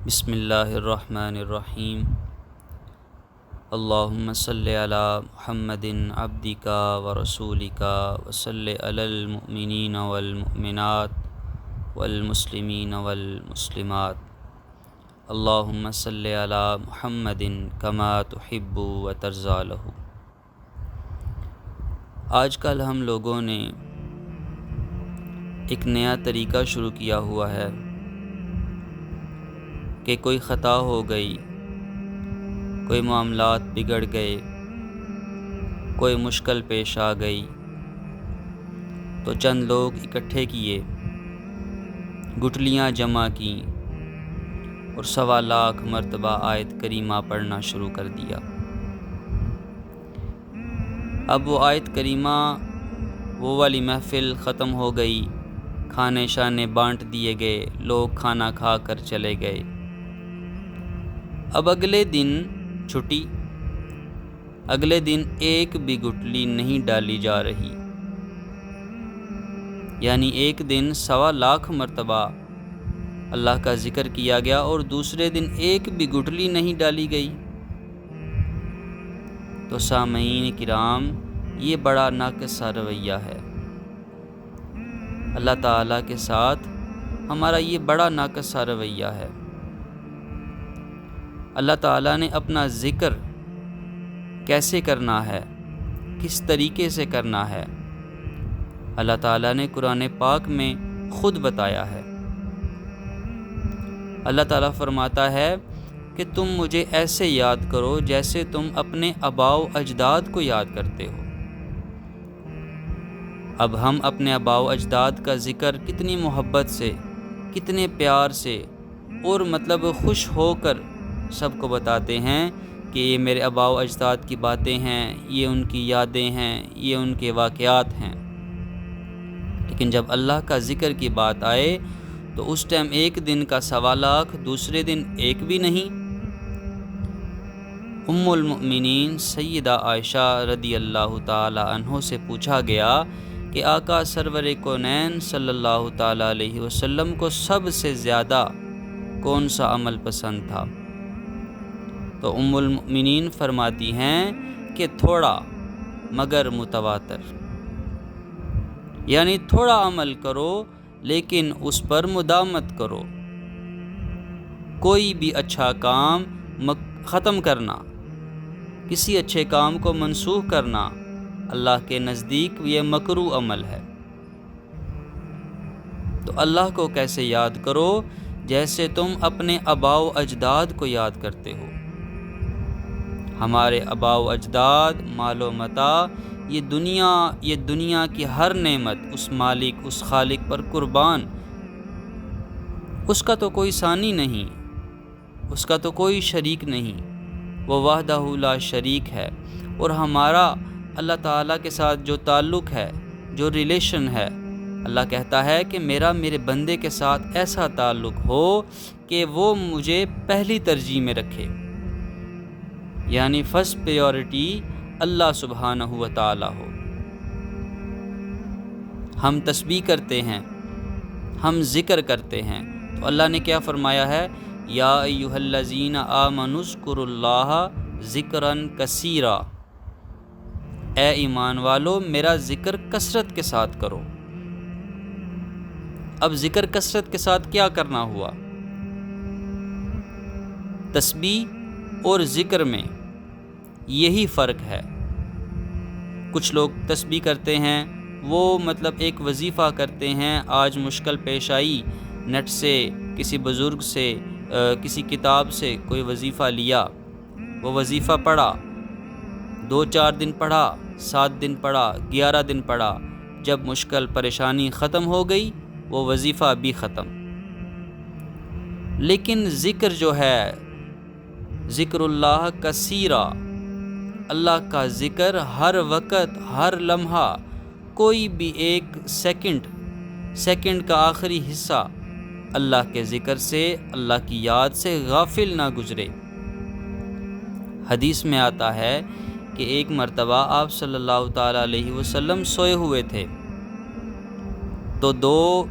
بسم اللہ الرحمن الرحیم اللہم صلی علی محمد عبدک ورسولک وصلی علی المؤمنین والمؤمنات والمسلمین والمسلمات اللہم صلی علی محمد کما تحب وترضی لہ۔ آج کل ہم لوگوں نے ایک نیا طریقہ شروع کیا ہوا ہے کہ کوئی خطا ہو گئی، کوئی معاملات بگڑ گئے، کوئی مشکل پیش آ گئی تو چند لوگ اکٹھے کیے، گٹھلیاں جمع کیں اور 1.25 لاکھ مرتبہ آیت کریمہ پڑھنا شروع کر دیا۔ اب وہ آیت کریمہ وہ والی محفل ختم ہو گئی، کھانے شانے بانٹ دیے گئے، لوگ کھانا کھا کر چلے گئے۔ اب اگلے دن چھٹی، اگلے دن ایک بھی گٹھلی نہیں ڈالی جا رہی، یعنی ایک دن 1.25 لاکھ مرتبہ اللہ کا ذکر کیا گیا اور دوسرے دن ایک بھی گٹھلی نہیں ڈالی گئی۔ تو سامعین کرام، یہ بڑا ناقصہ رویہ ہے۔ اللہ تعالیٰ کے ساتھ ہمارا یہ بڑا ناقصہ رویہ ہے۔ اللہ تعالیٰ نے اپنا ذکر کیسے کرنا ہے، کس طریقے سے کرنا ہے، اللہ تعالیٰ نے قرآن پاک میں خود بتایا ہے۔ اللہ تعالیٰ فرماتا ہے کہ تم مجھے ایسے یاد کرو جیسے تم اپنے آباء و اجداد کو یاد کرتے ہو۔ اب ہم اپنے آباء و اجداد کا ذکر کتنی محبت سے، کتنے پیار سے اور خوش ہو کر سب کو بتاتے ہیں کہ یہ میرے آباء و اجداد کی باتیں ہیں، یہ ان کی یادیں ہیں، یہ ان کے واقعات ہیں۔ لیکن جب اللہ کا ذکر کی بات آئے تو اس ٹائم ایک دن کا 1.25 لاکھ، دوسرے دن ایک بھی نہیں۔ ام المؤمنین سیدہ عائشہ رضی اللہ تعالی عنہ سے پوچھا گیا کہ آقا سرور کونین صلی اللہ تعالی علیہ وسلم کو سب سے زیادہ کون سا عمل پسند تھا؟ تو ام المؤمنین فرماتی ہیں کہ تھوڑا مگر متواتر، یعنی تھوڑا عمل کرو لیکن اس پر مداومت کرو۔ کوئی بھی اچھا کام ختم کرنا، کسی اچھے کام کو منسوخ کرنا، اللہ کے نزدیک یہ مکروہ عمل ہے۔ تو اللہ کو کیسے یاد کرو؟ جیسے تم اپنے آباء و اجداد کو یاد کرتے ہو۔ ہمارے آباء و اجداد، مال و متاع، یہ دنیا کی ہر نعمت اس مالک، اس خالق پر قربان۔ اس کا تو کوئی ثانی نہیں، اس کا تو کوئی شریک نہیں، وہ وحدہ لا شریک ہے۔ اور ہمارا اللہ تعالیٰ کے ساتھ جو تعلق ہے، جو ریلیشن ہے، اللہ کہتا ہے کہ میرے بندے کے ساتھ ایسا تعلق ہو کہ وہ مجھے پہلی ترجیح میں رکھے، یعنی فرسٹ پریورٹی اللہ سبحانہ و تعالی ہو۔ ہم تسبیح کرتے ہیں، ہم ذکر کرتے ہیں، تو اللہ نے کیا فرمایا ہے؟ یا ایھا الذین آمنوا اذکروا اللہ ذکرا کثیرا، اے ایمان والو میرا ذکر کثرت کے ساتھ کرو۔ اب ذکر کثرت کے ساتھ کیا کرنا ہوا؟ تسبیح اور ذکر میں یہی فرق ہے۔ کچھ لوگ تسبیح کرتے ہیں، وہ ایک وظیفہ کرتے ہیں، آج مشکل پیش آئی، نیٹ سے، کسی بزرگ سے، کسی کتاب سے کوئی وظیفہ لیا، وہ وظیفہ پڑھا، 2-4 دن پڑھا، 7 دن پڑھا، 11 دن پڑھا، جب مشکل پریشانی ختم ہو گئی وہ وظیفہ بھی ختم۔ لیکن ذکر جو ہے، ذکر اللہ کثیرا، اللہ کا ذکر ہر وقت، ہر لمحہ، کوئی بھی ایک سیکنڈ کا آخری حصہ اللہ کے ذکر سے، اللہ کی یاد سے غافل نہ گزرے۔ حدیث میں آتا ہے کہ ایک مرتبہ آپ صلی اللہ تعالی علیہ وسلم سوئے ہوئے تھے، تو 2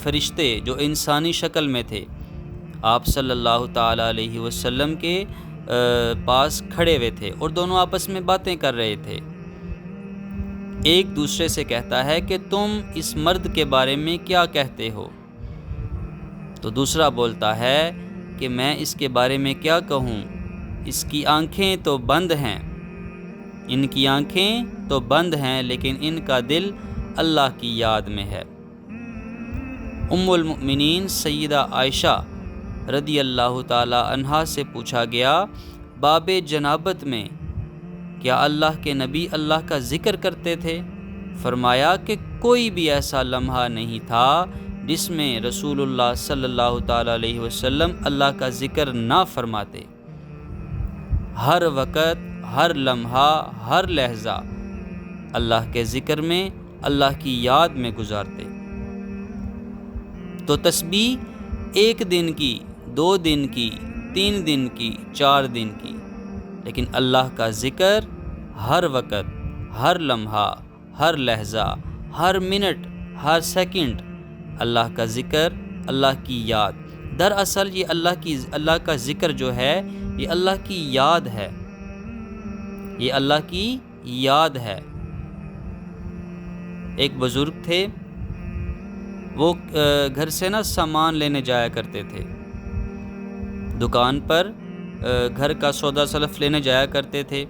فرشتے جو انسانی شکل میں تھے آپ صلی اللہ تعالیٰ علیہ وسلم کے پاس کھڑے ہوئے تھے اور دونوں آپس میں باتیں کر رہے تھے۔ ایک دوسرے سے کہتا ہے کہ تم اس مرد کے بارے میں کیا کہتے ہو؟ تو دوسرا بولتا ہے کہ میں اس کے بارے میں کیا کہوں، اس کی آنکھیں تو بند ہیں، ان کی آنکھیں تو بند ہیں لیکن ان کا دل اللہ کی یاد میں ہے۔ ام المؤمنین سیدہ عائشہ رضی اللہ تعالی عنہا سے پوچھا گیا باب جنابت میں کیا اللہ کے نبی اللہ کا ذکر کرتے تھے؟ فرمایا کہ کوئی بھی ایسا لمحہ نہیں تھا جس میں رسول اللہ صلی اللہ تعالیٰ علیہ وسلم اللہ کا ذکر نہ فرماتے۔ ہر وقت، ہر لمحہ، ہر لہجہ اللہ کے ذکر میں، اللہ کی یاد میں گزارتے۔ تو تسبیح 1 دن کی، 2 دن کی، 3 دن کی، 4 دن کی، لیکن اللہ کا ذکر ہر وقت، ہر لمحہ، ہر لہجہ، ہر منٹ، ہر سیکنڈ اللہ کا ذکر، اللہ کی یاد۔ دراصل یہ اللہ کا ذکر جو ہے یہ اللہ کی یاد ہے، یہ اللہ کی یاد ہے۔ ایک بزرگ تھے، وہ گھر سے سامان لینے جایا کرتے تھے، دکان پر گھر کا سودا سلف لینے جایا کرتے تھے،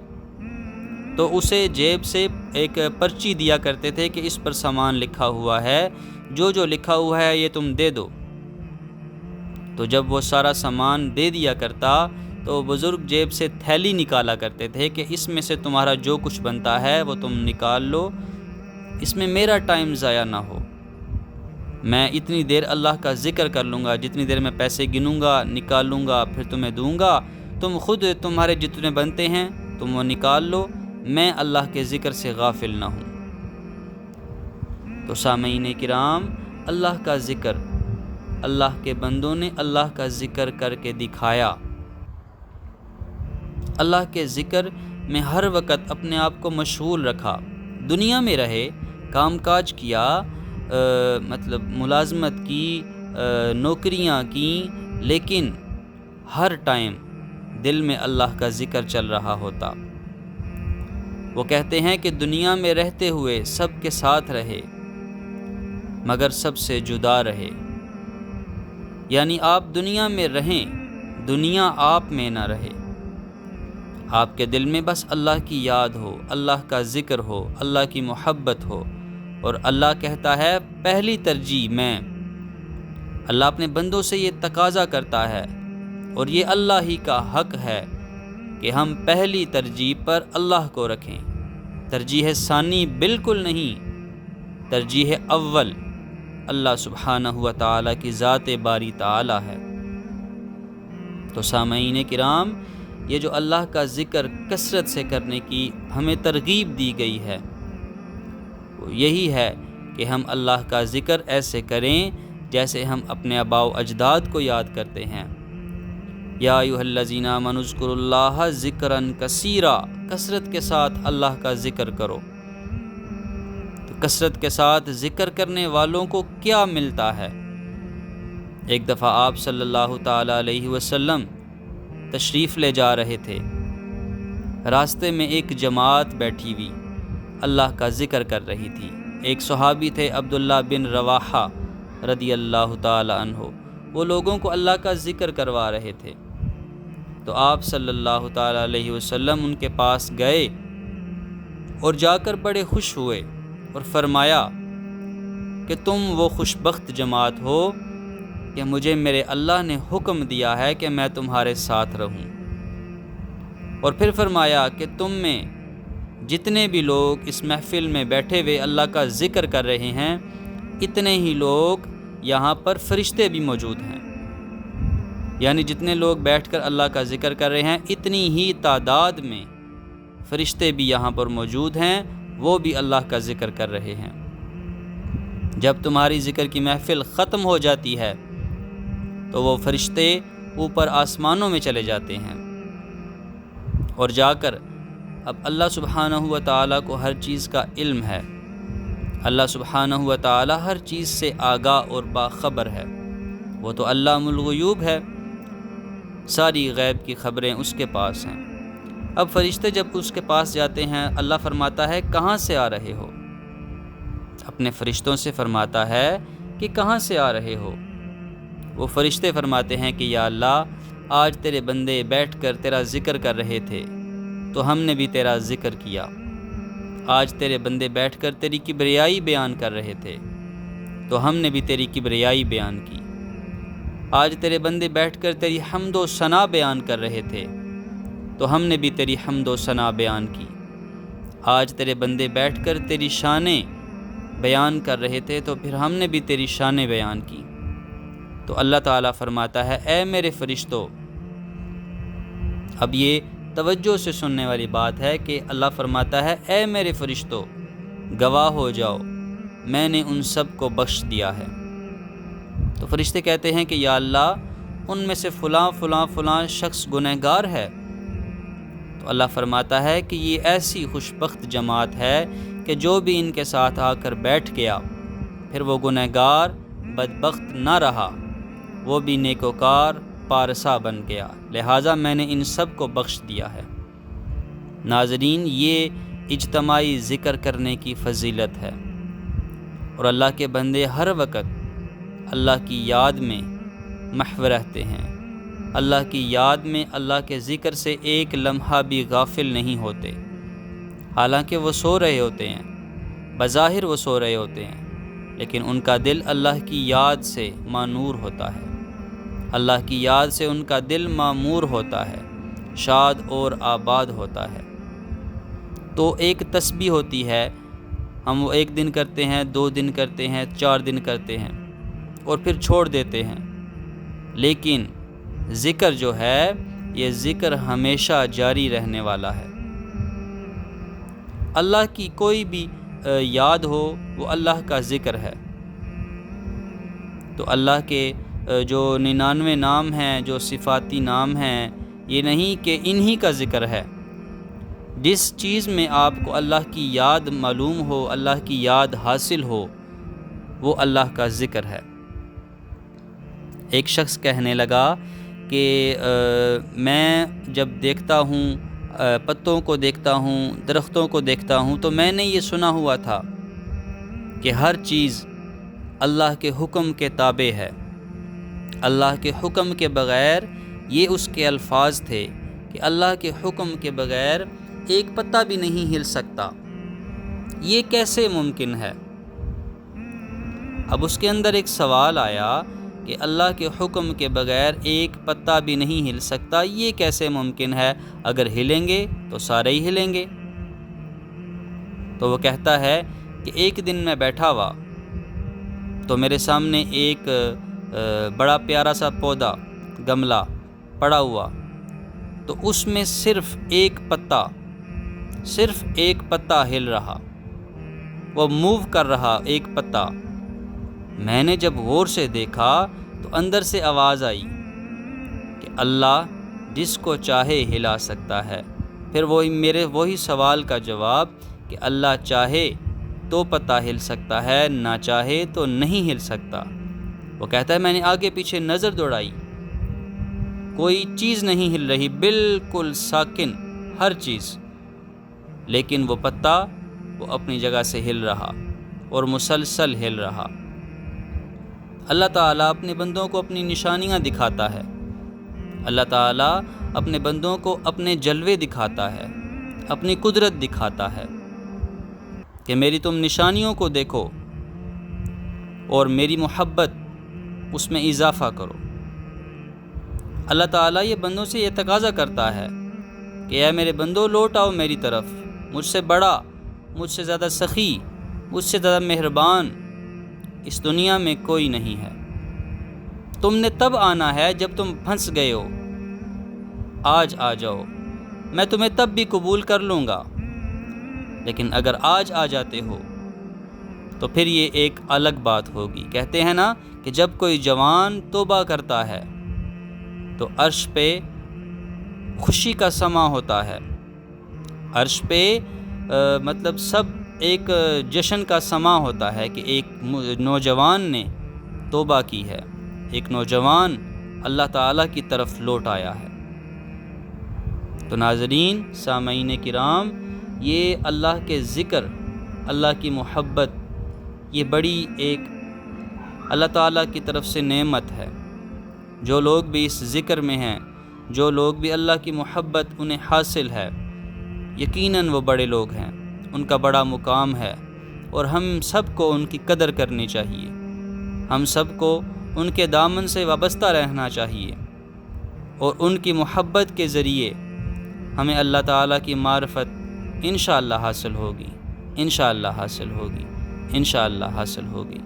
تو اسے جیب سے ایک پرچی دیا کرتے تھے کہ اس پر سامان لکھا ہوا ہے، جو لکھا ہوا ہے یہ تم دے دو۔ تو جب وہ سارا سامان دے دیا کرتا تو بزرگ جیب سے تھیلی نکالا کرتے تھے کہ اس میں سے تمہارا جو کچھ بنتا ہے وہ تم نکال لو، اس میں میرا ٹائم ضائع نہ ہو، میں اتنی دیر اللہ کا ذکر کر لوں گا، جتنی دیر میں پیسے گنوں گا، نکالوں گا، پھر تمہیں دوں گا، تم خود تمہارے جتنے بنتے ہیں تم وہ نکال لو، میں اللہ کے ذکر سے غافل نہ ہوں۔ تو سامعین کرام، اللہ کا ذکر، اللہ کے بندوں نے اللہ کا ذکر کر کے دکھایا۔ اللہ کے ذکر میں ہر وقت اپنے آپ کو مشغول رکھا، دنیا میں رہے، کام کاج کیا، ملازمت کی، نوکریاں کیں، لیکن ہر ٹائم دل میں اللہ کا ذکر چل رہا ہوتا۔ وہ کہتے ہیں کہ دنیا میں رہتے ہوئے سب کے ساتھ رہے مگر سب سے جدا رہے، یعنی آپ دنیا میں رہیں، دنیا آپ میں نہ رہے، آپ کے دل میں بس اللہ کی یاد ہو، اللہ کا ذکر ہو، اللہ کی محبت ہو، اور اللہ کہتا ہے پہلی ترجیح میں۔ اللہ اپنے بندوں سے یہ تقاضا کرتا ہے اور یہ اللہ ہی کا حق ہے کہ ہم پہلی ترجیح پر اللہ کو رکھیں، ترجیح ثانی بالکل نہیں، ترجیح اول اللہ سبحانہ و تعالیٰ کی ذات باری تعالیٰ ہے۔ تو سامعین کرام، یہ جو اللہ کا ذکر کثرت سے کرنے کی ہمیں ترغیب دی گئی ہے وہ یہی ہے کہ ہم اللہ کا ذکر ایسے کریں جیسے ہم اپنے آباء و اجداد کو یاد کرتے ہیں۔ یا ایھا الذین آمنوا اذکروا اللہ ذکرا کثیرا، کثرت کے ساتھ اللہ کا ذکر کرو۔ تو کثرت کے ساتھ ذکر کرنے والوں کو کیا ملتا ہے؟ ایک دفعہ آپ صلی اللہ تعالیٰ علیہ وسلم تشریف لے جا رہے تھے، راستے میں ایک جماعت بیٹھی ہوئی اللہ کا ذکر کر رہی تھی۔ ایک صحابی تھے عبداللہ بن رواحہ رضی اللہ تعالی عنہ، وہ لوگوں کو اللہ کا ذکر کروا رہے تھے۔ تو آپ صلی اللہ تعالیٰ علیہ وسلم ان کے پاس گئے اور جا کر بڑے خوش ہوئے اور فرمایا کہ تم وہ خوش بخت جماعت ہو کہ مجھے میرے اللہ نے حکم دیا ہے کہ میں تمہارے ساتھ رہوں، اور پھر فرمایا کہ تم میں جتنے بھی لوگ اس محفل میں بیٹھے ہوئے اللہ کا ذکر کر رہے ہیں، اتنے ہی لوگ یہاں پر فرشتے بھی موجود ہیں، یعنی جتنے لوگ بیٹھ کر اللہ کا ذکر کر رہے ہیں اتنی ہی تعداد میں فرشتے بھی یہاں پر موجود ہیں، وہ بھی اللہ کا ذکر کر رہے ہیں۔ جب تمہاری ذکر کی محفل ختم ہو جاتی ہے تو وہ فرشتے اوپر آسمانوں میں چلے جاتے ہیں اور جا کر اب اللہ سبحانہ و تعالیٰ کو ہر چیز کا علم ہے، اللہ سبحانہ و تعالیٰ ہر چیز سے آگاہ اور باخبر ہے، وہ تو علام الغیوب ہے، ساری غیب کی خبریں اس کے پاس ہیں۔ اب فرشتے جب اس کے پاس جاتے ہیں، اللہ فرماتا ہے کہاں سے آ رہے ہو؟ اپنے فرشتوں سے فرماتا ہے کہ کہاں سے آ رہے ہو؟ وہ فرشتے فرماتے ہیں کہ یا اللہ، آج تیرے بندے بیٹھ کر تیرا ذکر کر رہے تھے تو ہم نے بھی تیرا ذکر کیا۔ آج تیرے بندے بیٹھ کر تیری کبریائی بیان کر رہے تھے تو ہم نے بھی تیری کبریائی بیان کی۔ آج تیرے بندے بیٹھ کر تیری حمد و ثنا بیان کر رہے تھے تو ہم نے بھی تیری حمد و ثنا بیان کی۔ آج تیرے بندے بیٹھ کر تیری شانیں بیان کر رہے تھے تو پھر ہم نے بھی تیری شانیں بیان کی۔ تو اللہ تعالیٰ فرماتا ہے اے میرے فرشتوں، اب یہ توجہ سے سننے والی بات ہے کہ اللہ فرماتا ہے اے میرے فرشتوں، گواہ ہو جاؤ، میں نے ان سب کو بخش دیا ہے۔ تو فرشتے کہتے ہیں کہ یا اللہ، ان میں سے فلاں فلاں فلاں شخص گنہگار ہے۔ تو اللہ فرماتا ہے کہ یہ ایسی خوشبخت جماعت ہے کہ جو بھی ان کے ساتھ آ کر بیٹھ گیا پھر وہ گنہگار بدبخت نہ رہا، وہ بھی نیکوکار پارسا بن گیا، لہٰذا میں نے ان سب کو بخش دیا ہے۔ ناظرین، یہ اجتماعی ذکر کرنے کی فضیلت ہے، اور اللہ کے بندے ہر وقت اللہ کی یاد میں محو رہتے ہیں، اللہ کی یاد میں، اللہ کے ذکر سے ایک لمحہ بھی غافل نہیں ہوتے، حالانکہ وہ سو رہے ہوتے ہیں، بظاہر وہ سو رہے ہوتے ہیں، لیکن ان کا دل اللہ کی یاد سے مانور ہوتا ہے، اللہ کی یاد سے ان کا دل معمور ہوتا ہے، شاد اور آباد ہوتا ہے۔ تو ایک تسبیح ہوتی ہے، ہم وہ 1 دن کرتے ہیں، 2 دن کرتے ہیں، 4 دن کرتے ہیں اور پھر چھوڑ دیتے ہیں، لیکن ذکر جو ہے، یہ ذکر ہمیشہ جاری رہنے والا ہے۔ اللہ کی کوئی بھی یاد ہو، وہ اللہ کا ذکر ہے۔ تو اللہ کے جو 99 نام ہیں، جو صفاتی نام ہیں، یہ نہیں کہ انہی کا ذکر ہے۔ جس چیز میں آپ کو اللہ کی یاد معلوم ہو، اللہ کی یاد حاصل ہو، وہ اللہ کا ذکر ہے۔ ایک شخص کہنے لگا کہ میں جب دیکھتا ہوں، پتوں کو دیکھتا ہوں، درختوں کو دیکھتا ہوں، تو میں نے یہ سنا ہوا تھا کہ ہر چیز اللہ کے حکم کے تابع ہے، اللہ کے حکم کے بغیر، یہ اس کے الفاظ تھے کہ اللہ کے حکم کے بغیر ایک پتا بھی نہیں ہل سکتا، یہ کیسے ممکن ہے؟ اب اس کے اندر ایک سوال آیا کہ اللہ کے حکم کے بغیر ایک پتا بھی نہیں ہل سکتا، یہ کیسے ممکن ہے؟ اگر ہلیں گے تو سارے ہی ہلیں گے۔ تو وہ کہتا ہے کہ ایک دن میں بیٹھا ہوا تو میرے سامنے ایک بڑا پیارا سا پودا، گملہ پڑا ہوا، تو اس میں صرف ایک پتا ہل رہا، وہ موو کر رہا، ایک پتا۔ میں نے جب غور سے دیکھا تو اندر سے آواز آئی کہ اللہ جس کو چاہے ہلا سکتا ہے۔ پھر وہی سوال کا جواب کہ اللہ چاہے تو پتا ہل سکتا ہے، نہ چاہے تو نہیں ہل سکتا۔ وہ کہتا ہے میں نے آگے پیچھے نظر دوڑائی، کوئی چیز نہیں ہل رہی، بالکل ساکن ہر چیز، لیکن وہ پتا وہ اپنی جگہ سے ہل رہا اور مسلسل ہل رہا۔ اللہ تعالیٰ اپنے بندوں کو اپنی نشانیاں دکھاتا ہے، اللہ تعالیٰ اپنے بندوں کو اپنے جلوے دکھاتا ہے، اپنی قدرت دکھاتا ہے کہ میری تم نشانیوں کو دیکھو اور میری محبت اس میں اضافہ کرو۔ اللہ تعالیٰ یہ بندوں سے یہ تقاضا کرتا ہے کہ اے میرے بندو، لوٹ آؤ میری طرف، مجھ سے بڑا، مجھ سے زیادہ سخی، مجھ سے زیادہ مہربان اس دنیا میں کوئی نہیں ہے۔ تم نے تب آنا ہے جب تم پھنس گئے ہو، آج آ جاؤ، میں تمہیں تب بھی قبول کر لوں گا، لیکن اگر آج آ جاتے ہو تو پھر یہ ایک الگ بات ہوگی۔ کہتے ہیں نا کہ جب کوئی جوان توبہ کرتا ہے تو عرش پہ خوشی کا سماں ہوتا ہے، عرش پہ مطلب سب ایک جشن کا سماں ہوتا ہے کہ ایک نوجوان نے توبہ کی ہے، ایک نوجوان اللہ تعالیٰ کی طرف لوٹ آیا ہے۔ تو ناظرین، سامعین کرام، یہ اللہ کے ذکر، اللہ کی محبت، یہ بڑی ایک اللہ تعالیٰ کی طرف سے نعمت ہے۔ جو لوگ بھی اس ذکر میں ہیں، جو لوگ بھی اللہ کی محبت انہیں حاصل ہے، یقیناً وہ بڑے لوگ ہیں، ان کا بڑا مقام ہے، اور ہم سب کو ان کی قدر کرنی چاہیے، ہم سب کو ان کے دامن سے وابستہ رہنا چاہیے، اور ان کی محبت کے ذریعے ہمیں اللہ تعالیٰ کی معرفت انشاءاللہ حاصل ہوگی، انشاءاللہ حاصل ہوگی، انشاءاللہ حاصل ہوگی۔